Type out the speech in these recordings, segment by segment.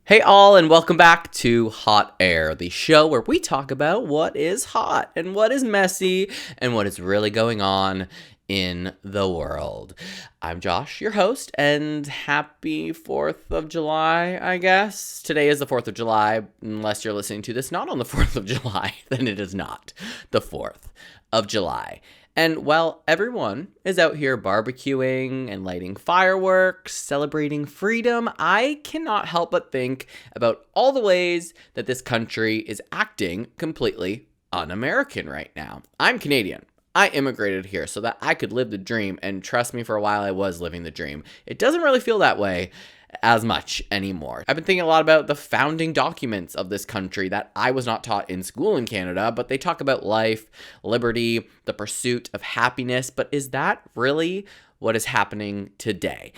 Hey all, and welcome back to Hot Air, the show where we talk about what is hot and what is messy and what is really going on in the world. I'm Josh, your host, and happy 4th of July, I guess. Today is the 4th of July, unless you're listening to this not on the 4th of July, then it is not the 4th of July. And while everyone is out here barbecuing and lighting fireworks, celebrating freedom, I cannot help but think about all the ways that this country is acting completely un-American right now. I'm Canadian. I immigrated here so that I could live the dream, and trust me, for a while I was living the dream. It doesn't really feel that way as much anymore. I've been thinking a lot about the founding documents of this country that I was not taught in school in Canada, but they talk about life, liberty, the pursuit of happiness. But is that really what is happening today?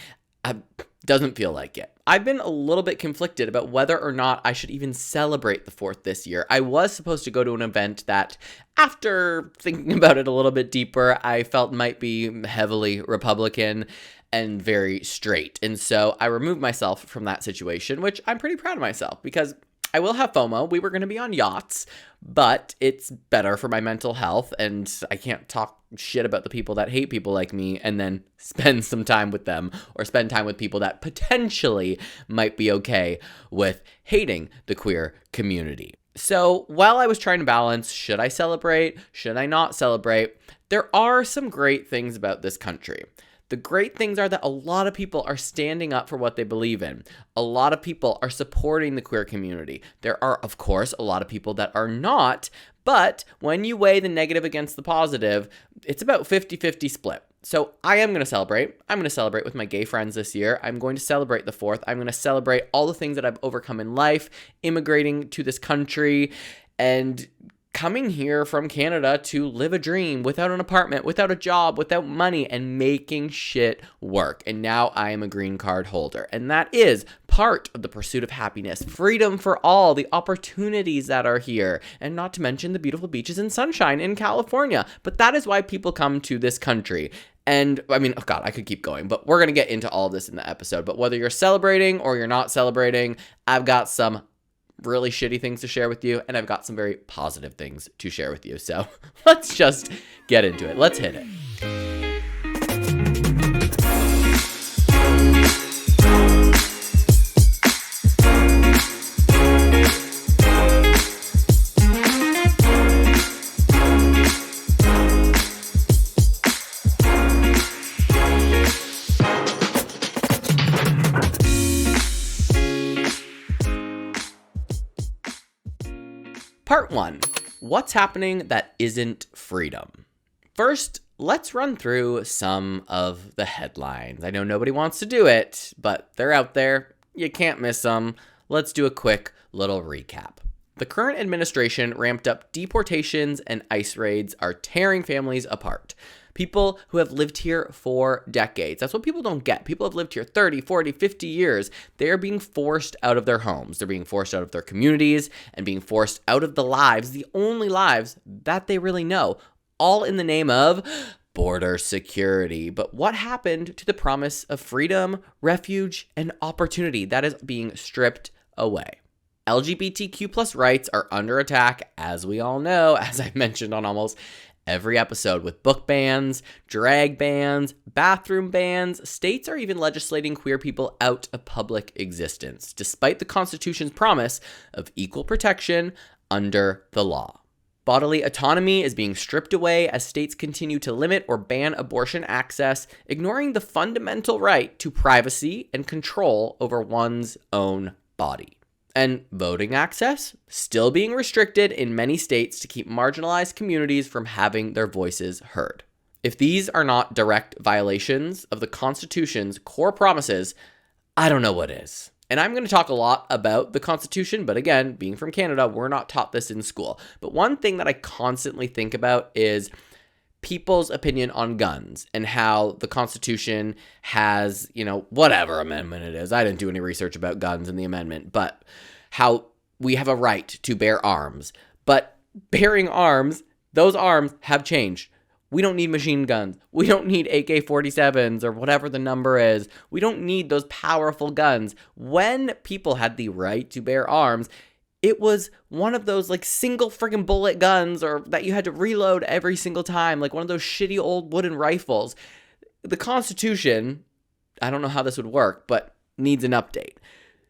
Doesn't feel like it. I've been a little bit conflicted about whether or not I should even celebrate the 4th this year. I was supposed to go to an event that, after thinking about it a little bit deeper, I felt might be heavily Republican and very straight. And so I removed myself from that situation, which I'm pretty proud of myself because I will have FOMO. We were going to be on yachts, but it's better for my mental health, and I can't talk shit about the people that hate people like me and then spend some time with them or spend time with people that potentially might be okay with hating the queer community. So while I was trying to balance, should I celebrate, should I not celebrate, there are some great things about this country. The great things are that a lot of people are standing up for what they believe in. A lot of people are supporting the queer community. There are, of course, a lot of people that are not, but when you weigh the negative against the positive, it's about 50-50 split. So I am going to celebrate. I'm going to celebrate with my gay friends this year. I'm going to celebrate the 4th. I'm going to celebrate all the things that I've overcome in life, immigrating to this country, and coming here from Canada to live a dream without an apartment, without a job, without money, and making shit work. And now I am a green card holder. And that is part of the pursuit of happiness, freedom for all, the opportunities that are here, and not to mention the beautiful beaches and sunshine in California. But that is why people come to this country. And I mean, oh God, I could keep going, but we're going to get into all of this in the episode. But whether you're celebrating or you're not celebrating, I've got some really shitty things to share with you, and I've got some very positive things to share with you. So let's just get into it. Let's hit it. Part 1. What's happening that isn't freedom? First, let's run through some of the headlines. I know nobody wants to do it, but they're out there. You can't miss them. Let's do a quick little recap. The current administration ramped up deportations, and ICE raids are tearing families apart. People who have lived here for decades. That's what people don't get. People have lived here 30, 40, 50 years. They are being forced out of their homes. They're being forced out of their communities and being forced out of the lives, the only lives that they really know, all in the name of border security. But what happened to the promise of freedom, refuge, and opportunity that is being stripped away? LGBTQ plus rights are under attack, as we all know, as I mentioned on almost every episode, with book bans, drag bans, bathroom bans. States are even legislating queer people out of public existence, despite the Constitution's promise of equal protection under the law. Bodily autonomy is being stripped away as states continue to limit or ban abortion access, ignoring the fundamental right to privacy and control over one's own body. And voting access still being restricted in many states to keep marginalized communities from having their voices heard. If these are not direct violations of the Constitution's core promises, I don't know what is. And I'm going to talk a lot about the Constitution, but again, being from Canada, we're not taught this in school. But one thing that I constantly think about is people's opinion on guns and how the Constitution has, whatever amendment it is. I didn't do any research about guns in the amendment, but how we have a right to bear arms. But bearing arms, those arms have changed. We don't need machine guns. We don't need AK-47s or whatever the number is. We don't need those powerful guns. When people had the right to bear arms, it was one of those like single friggin' bullet guns or that you had to reload every single time, like one of those shitty old wooden rifles. The Constitution, I don't know how this would work, but needs an update.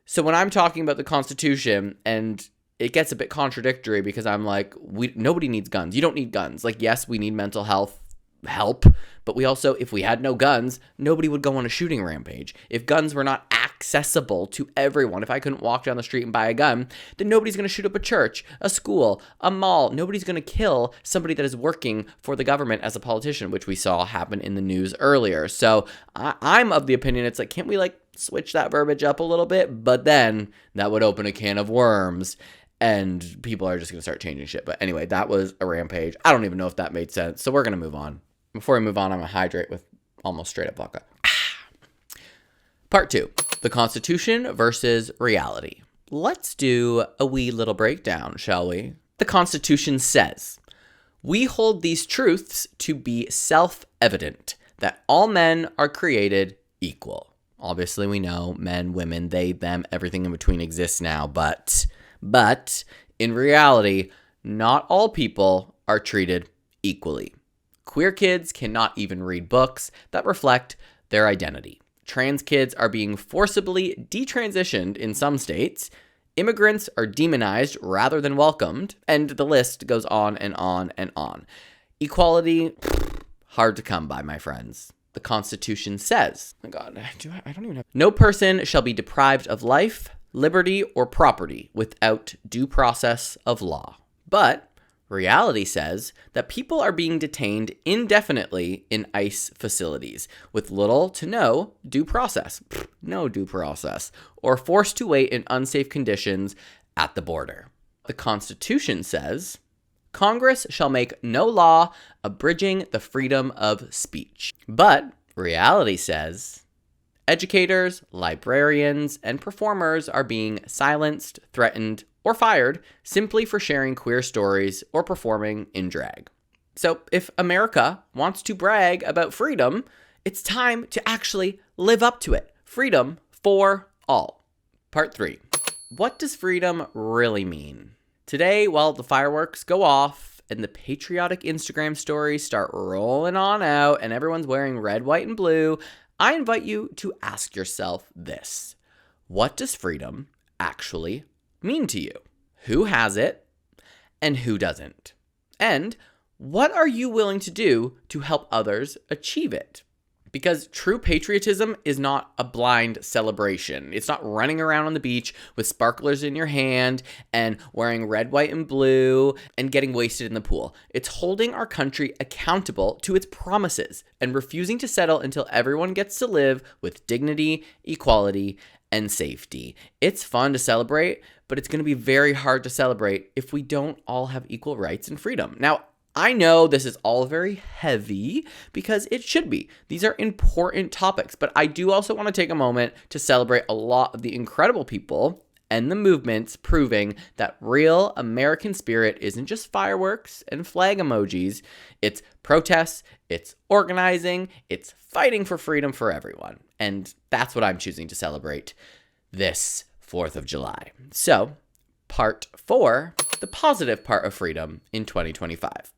So when I'm talking about the Constitution, and it gets a bit contradictory because I'm like, nobody needs guns. You don't need guns. Like, yes, we need mental health help, but we also, if we had no guns, nobody would go on a shooting rampage. If guns were not accessible to everyone, if I couldn't walk down the street and buy a gun, then nobody's going to shoot up a church, a school, a mall. Nobody's going to kill somebody that is working for the government as a politician, which we saw happen in the news earlier. So I'm of the opinion it's like, can't we like switch that verbiage up a little bit? But then that would open a can of worms. And people are just going to start changing shit. But anyway, that was a rampage. I don't even know if that made sense. So we're going to move on. Before we move on, I'm going to hydrate with almost straight up vodka. Part 2. The Constitution versus reality. Let's do a wee little breakdown, shall we? The Constitution says, we hold these truths to be self-evident, that all men are created equal. Obviously, we know men, women, they, them, everything in between exists now, but in reality, not all people are treated equally. Queer kids cannot even read books that reflect their identity. Trans kids are being forcibly detransitioned in some states. Immigrants are demonized rather than welcomed, and the list goes on and on and on. Equality, hard to come by, my friends. The Constitution says, oh my God, I don't even have. No person shall be deprived of life, liberty, or property without due process of law. But reality says that people are being detained indefinitely in ICE facilities with little to no due process, or forced to wait in unsafe conditions at the border. The Constitution says, Congress shall make no law abridging the freedom of speech. But reality says, educators, librarians, and performers are being silenced, threatened, or fired simply for sharing queer stories or performing in drag. So if America wants to brag about freedom, it's time to actually live up to it. Freedom for all. Part 3. What does freedom really mean? Today, while the fireworks go off and the patriotic Instagram stories start rolling on out and everyone's wearing red, white, and blue, I invite you to ask yourself this. What does freedom actually mean to you? Who has it and who doesn't? And what are you willing to do to help others achieve it? Because true patriotism is not a blind celebration. It's not running around on the beach with sparklers in your hand and wearing red, white, and blue and getting wasted in the pool. It's holding our country accountable to its promises and refusing to settle until everyone gets to live with dignity, equality, and safety. It's fun to celebrate, but it's going to be very hard to celebrate if we don't all have equal rights and freedom. Now, I know this is all very heavy because it should be. These are important topics, but I do also want to take a moment to celebrate a lot of the incredible people and the movements proving that real American spirit isn't just fireworks and flag emojis. It's protests, it's organizing, it's fighting for freedom for everyone. And that's what I'm choosing to celebrate this 4th of July. So, part 4, the positive part of freedom in 2025.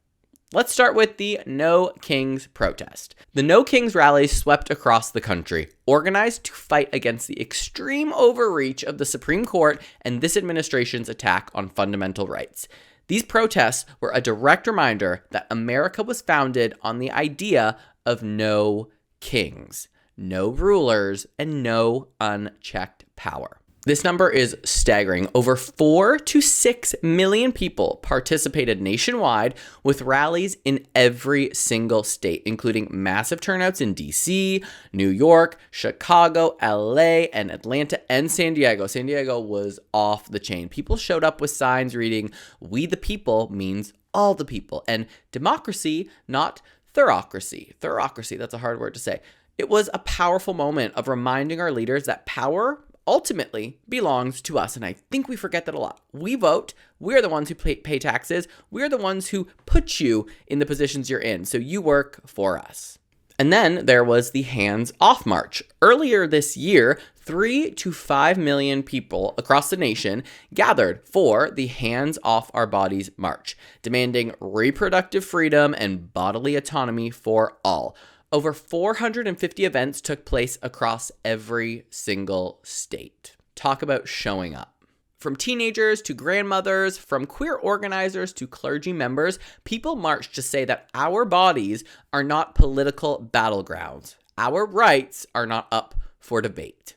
Let's start with the No Kings protest. The No Kings rallies swept across the country, organized to fight against the extreme overreach of the Supreme Court and this administration's attack on fundamental rights. These protests were a direct reminder that America was founded on the idea of no kings, no rulers, and no unchecked power. This number is staggering. Over 4 to 6 million people participated nationwide with rallies in every single state, including massive turnouts in DC, New York, Chicago, LA, and Atlanta, and San Diego. San Diego was off the chain. People showed up with signs reading, "We the people" means all the people, and democracy, not theocracy. Theocracy, that's a hard word to say. It was a powerful moment of reminding our leaders that power ultimately belongs to us. And I think we forget that a lot. We vote. We're the ones who pay taxes. We're the ones who put you in the positions you're in. So you work for us. And then there was the Hands Off March. Earlier this year, 3 to 5 million people across the nation gathered for the Hands Off Our Bodies March, demanding reproductive freedom and bodily autonomy for all. Over 450 events took place across every single state. Talk about showing up. From teenagers to grandmothers, from queer organizers to clergy members, people marched to say that our bodies are not political battlegrounds. Our rights are not up for debate.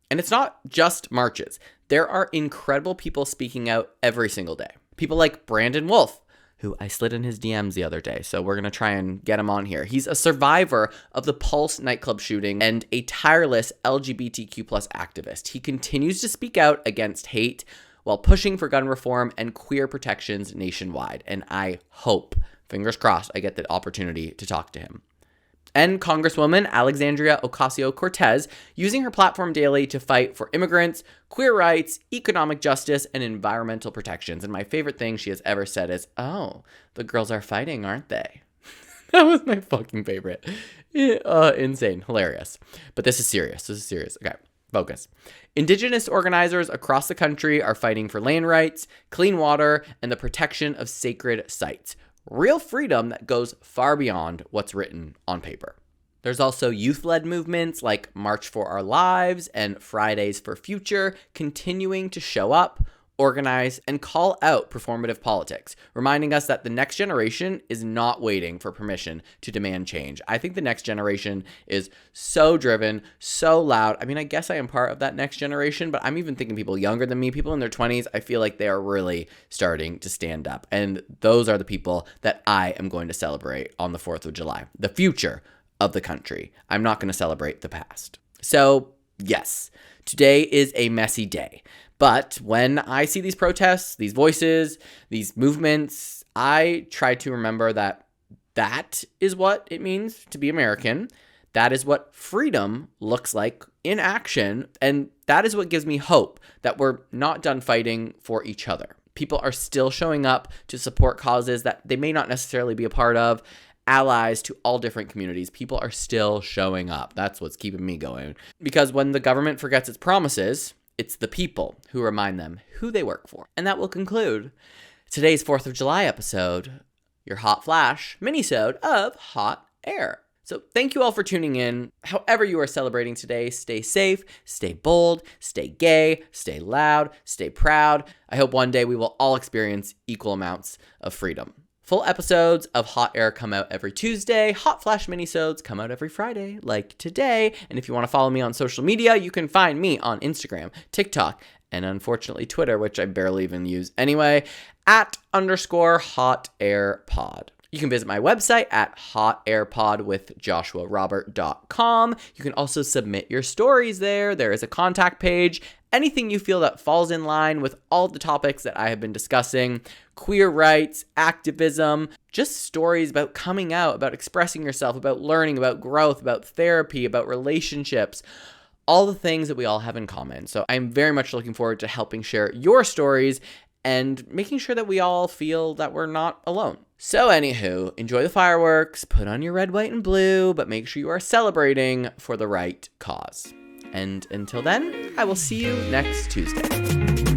And it's not just marches. There are incredible people speaking out every single day. People like Brandon Wolf, who I slid in his DMs the other day, so we're going to try and get him on here. He's a survivor of the Pulse nightclub shooting and a tireless LGBTQ plus activist. He continues to speak out against hate while pushing for gun reform and queer protections nationwide. And I hope, fingers crossed, I get the opportunity to talk to him. And Congresswoman Alexandria Ocasio-Cortez, using her platform daily to fight for immigrants, queer rights, economic justice, and environmental protections. And my favorite thing she has ever said is, "Oh, the girls are fighting, aren't they?" That was my fucking favorite. Insane. Hilarious. But this is serious. Okay, focus. Indigenous organizers across the country are fighting for land rights, clean water, and the protection of sacred sites. Real freedom that goes far beyond what's written on paper. There's also youth-led movements like March for Our Lives and Fridays for Future continuing to show up, organize, and call out performative politics, reminding us that the next generation is not waiting for permission to demand change. I think the next generation is so driven, so loud. I mean, I guess I am part of that next generation, but I'm even thinking people younger than me, people in their 20s, I feel like they are really starting to stand up. And those are the people that I am going to celebrate on the 4th of July, the future of the country. I'm not going to celebrate the past. So, yes, today is a messy day. But when I see these protests, these voices, these movements, I try to remember that that is what it means to be American. That is what freedom looks like in action. And that is what gives me hope that we're not done fighting for each other. People are still showing up to support causes that they may not necessarily be a part of. Allies to all different communities. People are still showing up. That's what's keeping me going. Because when the government forgets its promises, it's the people who remind them who they work for. And that will conclude today's 4th of July episode, your hot flash minisode of Hot Air. So thank you all for tuning in. However you are celebrating today, stay safe, stay bold, stay gay, stay loud, stay proud. I hope one day we will all experience equal amounts of freedom. Full episodes of Hot Air come out every Tuesday. Hot Flash minisodes come out every Friday, like today. And if you want to follow me on social media, you can find me on Instagram, TikTok, and unfortunately Twitter, which I barely even use anyway, @_HotAirPod. You can visit my website at hotairpodwithjoshuarobert.com. You can also submit your stories there. There is a contact page. Anything you feel that falls in line with all the topics that I have been discussing, queer rights, activism, just stories about coming out, about expressing yourself, about learning, about growth, about therapy, about relationships, all the things that we all have in common. So I'm very much looking forward to helping share your stories and making sure that we all feel that we're not alone. So anywho, enjoy the fireworks, put on your red, white, and blue, but make sure you are celebrating for the right cause. And until then, I will see you next Tuesday.